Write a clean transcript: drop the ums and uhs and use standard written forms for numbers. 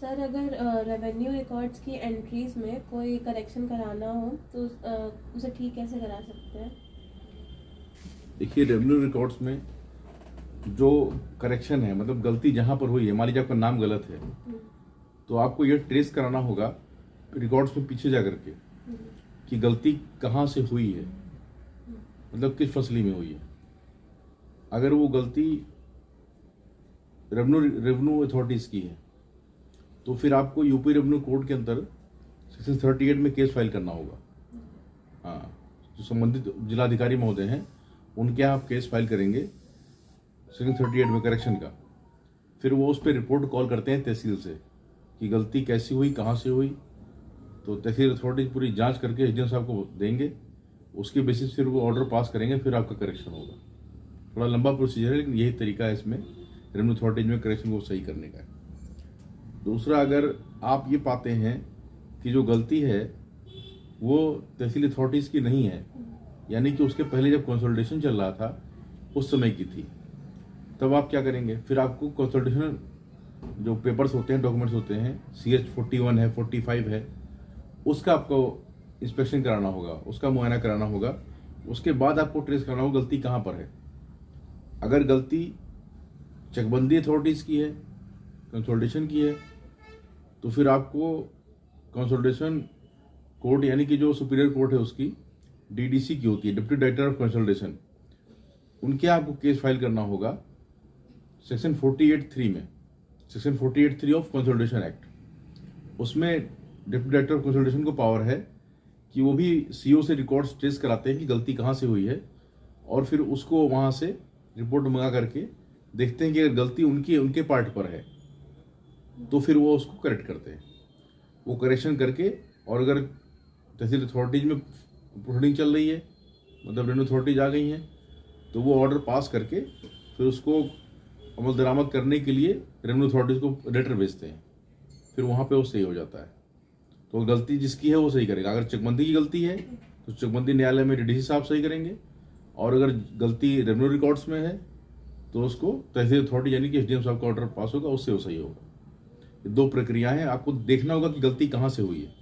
Sir अगर revenue records की entries में कोई करेक्शन कराना हो तो उसे ठीक कैसे करा सकते हैं? देखिए, रेवेन्यू रिकॉर्ड्स में जो करेक्शन है, मतलब गलती जहाँ पर हुई है, मान लीजिए आपका नाम गलत है, तो आपको ये ट्रेस कराना होगा रिकॉर्ड्स में पीछे जा करके कि गलती कहाँ से हुई है, मतलब किस फसली में हुई है। अगर वो गलती रेवेन्यू अथॉरिटीज़ की है तो फिर आपको यूपी रेवेन्यू कोड के अंदर सेक्शन 38 में केस फाइल करना होगा। हाँ, जो संबंधित जिलाधिकारी महोदय हैं उनके यहाँ आप केस फाइल करेंगे सेक्शन 38 में करेक्शन का। फिर वो उस पर रिपोर्ट कॉल करते हैं तहसील से कि गलती कैसी हुई, कहाँ से हुई। तो तहसील अथॉरिटीज पूरी जांच करके एसडीएम साहब को देंगे, उसके बेसिस फिर वो ऑर्डर पास करेंगे, फिर आपका करेक्शन होगा। थोड़ा लंबा प्रोसीजर है, लेकिन यही तरीका है इसमें रेवेन्यू अथॉरिटीज में करेक्शन को सही करने का। दूसरा, अगर आप ये पाते हैं कि जो गलती है वो तहसील अथॉरिटीज़ की नहीं है, यानी कि उसके पहले जब कंसल्टेशन चल रहा था उस समय की थी, तब आप क्या करेंगे? फिर आपको कंसल्टेशन जो पेपर्स होते हैं, डॉक्यूमेंट्स होते हैं, CH-41 है, 45 है, उसका आपको इंस्पेक्शन कराना होगा, उसका मुआयना कराना होगा। उसके बाद आपको ट्रेस करना होगा गलती कहाँ पर है। अगर गलती चकबंदी अथॉरिटीज़ की है, कंसल्टेशन की है, तो फिर आपको कंसल्टेशन कोर्ट, यानी कि जो सुपीरियर कोर्ट है उसकी DDC की होती है, डिप्टी डायरेक्टर ऑफ कंसल्टेशन, उनके आपको केस फाइल करना होगा सेक्शन 48(3) में, सेक्शन 48(3) ऑफ कंसल्टेशन एक्ट। उसमें डिप्टी डायरेक्टर ऑफ कंसल्टेशन को पावर है कि वो भी CO से रिकॉर्ड्स ट्रेस कराते हैं कि गलती कहाँ से हुई है, और फिर उसको वहाँ से रिपोर्ट मंगा करके देखते हैं कि अगर गलती उनके पार्ट पर है तो फिर वो उसको करेक्ट करते हैं। वो करेक्शन करके, और अगर तहसील अथॉरिटीज में प्रोसीडिंग चल रही है, मतलब रेवेन्यू अथॉरिटीज आ गई हैं, तो वो ऑर्डर पास करके फिर उसको अमल दरामद करने के लिए रेवेन्यू अथॉरिटीज को लेटर भेजते हैं। फिर वहाँ पे वो सही हो जाता है। तो गलती जिसकी है वो सही करेगा। अगर चकबंदी की गलती है तो चकबंदी न्यायालय में DDC साहब सही करेंगे, और अगर गलती रेवेन्यू रिकॉर्ड्स में है तो उसको तहसील अथॉरिटी यानी कि SDM साहब का ऑर्डर पास होगा, उससे वो सही होगा। ये दो प्रक्रिया हैं, आपको देखना होगा कि गलती कहाँ से हुई है।